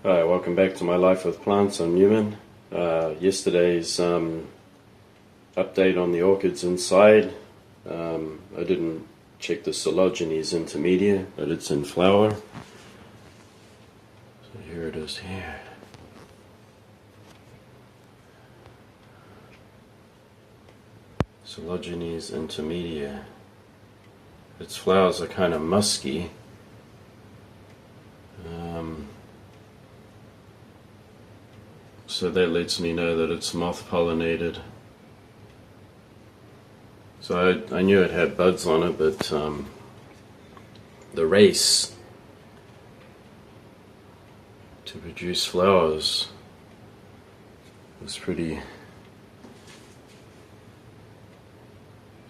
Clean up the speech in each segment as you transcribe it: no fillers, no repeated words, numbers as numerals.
Hi, welcome back to My Life with Plants. I'm Newman. Yesterday's update on the orchids inside. I didn't check the Coelogyne intermedia, but it's in flower. So here it is here. Coelogyne intermedia. Its flowers are kind of musky. So that lets me know that it's moth pollinated. So I knew it had buds on it, but the race to produce flowers was pretty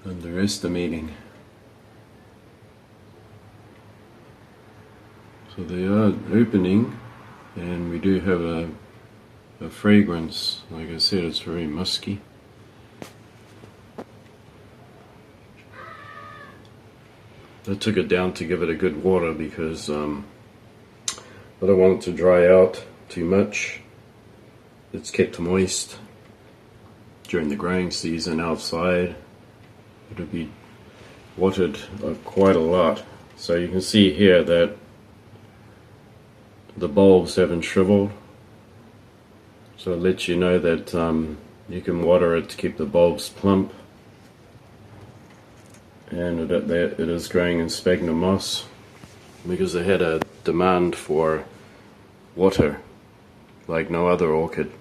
underestimating. So they are opening, and we do have a fragrance. Like I said, it's very musky. I took it down to give it a good water because I don't want it to dry out too much. It's kept moist during the growing season outside. It'll be watered quite a lot. So you can see here that the bulbs haven't shriveled. So it lets you know that you can water it to keep the bulbs plump. And it is growing in sphagnum moss because it had a demand for water like no other orchid.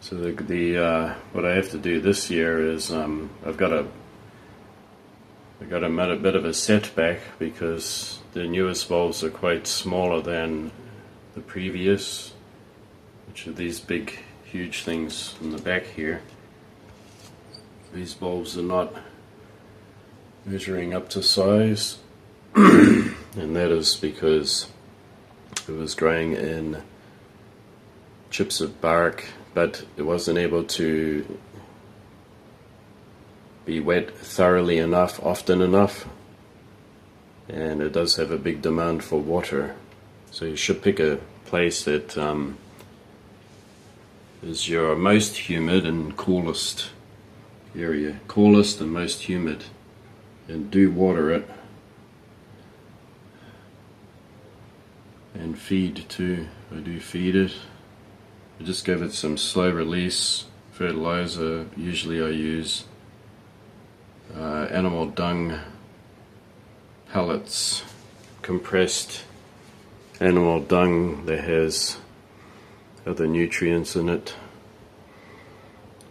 So what I have to do this year is I've got a bit of a setback because the newest bulbs are quite smaller than the previous, which are these big huge things in the back here. These bulbs are not measuring up to size and that is because it was growing in chips of bark, but it wasn't able to be wet thoroughly enough, often enough, and it does have a big demand for water. So you should pick a place that is your most humid and coolest area, coolest and most humid, and do water it and feed too. I do feed it. I just give it some slow release fertilizer. Usually I use animal dung pellets, compressed animal dung that has other nutrients in it.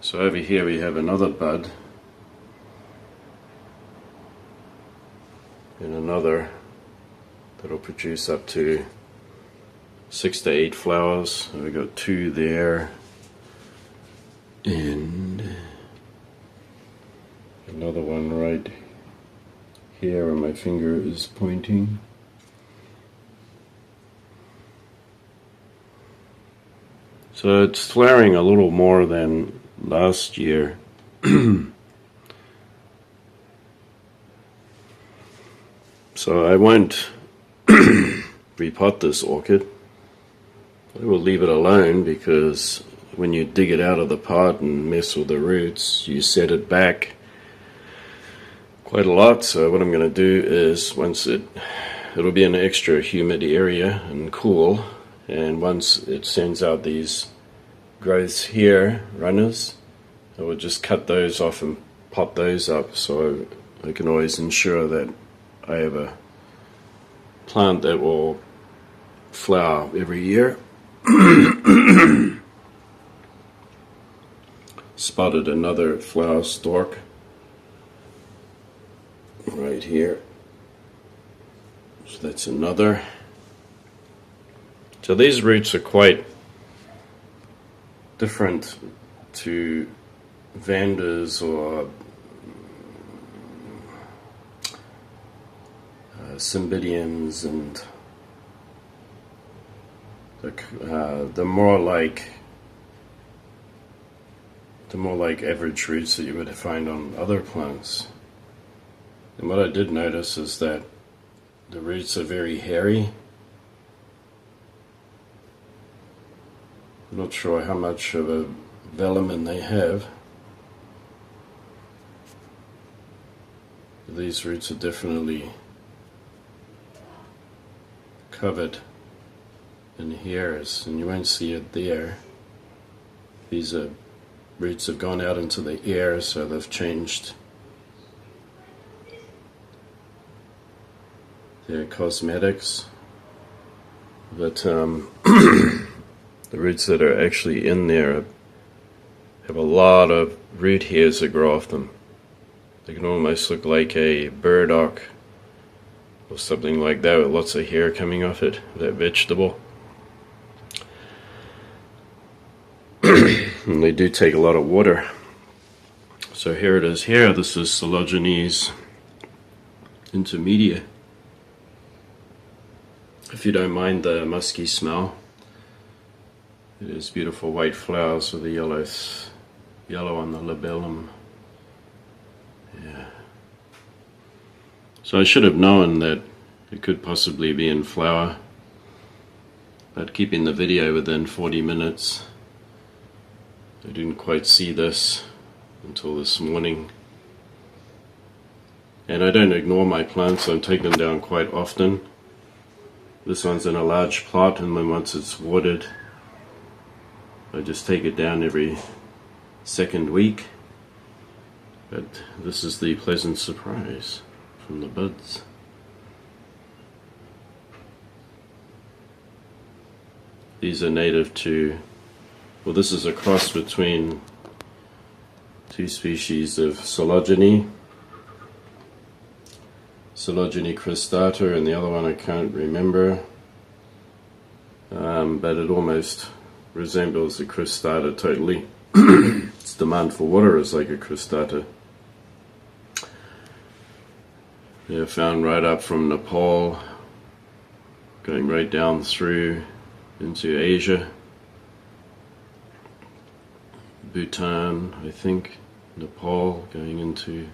So over here we have another bud and another that'll produce up to 6 to 8 flowers. So we got 2 there and another one right here where my finger is pointing. So it's flowering a little more than last year. So I won't repot this orchid. I will leave it alone because when you dig it out of the pot and mess with the roots, you set it back quite a lot. So what I'm going to do is once it'll be an extra humid area and cool, and once it sends out these growths here, runners, I will just cut those off and pot those up so I can always ensure that I have a plant that will flower every year. Spotted another flower stalk right here. So that's another. So these roots are quite different to Vandas or Cymbidiums, and they're more like average roots that you would find on other plants. And what I did notice is that The roots are very hairy. I'm not sure how much of a velamen they have. These roots are definitely covered in hairs, and you won't see it there. These roots have gone out into the air, so they've changed their cosmetics. But the roots that are actually in there have a lot of root hairs that grow off them. They can almost look like a burdock or something like that, with lots of hair coming off it, that vegetable. And they do take a lot of water. So here it is here. This is Coelogyne intermedia. If you don't mind the musky smell, it is beautiful white flowers with the yellow on the labellum. Yeah. So I should have known that it could possibly be in flower, but keeping the video within 40 minutes, I didn't quite see this until this morning. And I don't ignore my plants, I take them down quite often. This one's in a large plot, and then once it's watered, I just take it down every second week. But this is the pleasant surprise from the buds. These are native to, well, this is a cross between two species of Coelogyne. Coelogyne cristata, and the other one I can't remember, but it almost resembles a cristata totally. Its demand for water is like a cristata. They're found right up from Nepal, going right down through into Asia, Bhutan, I think, Nepal, going into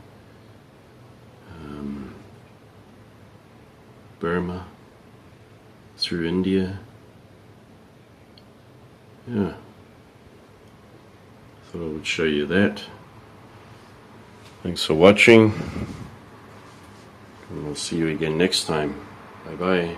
Burma, through India. Yeah, thought I would show you that. Thanks for watching, and we'll see you again next time. Bye bye.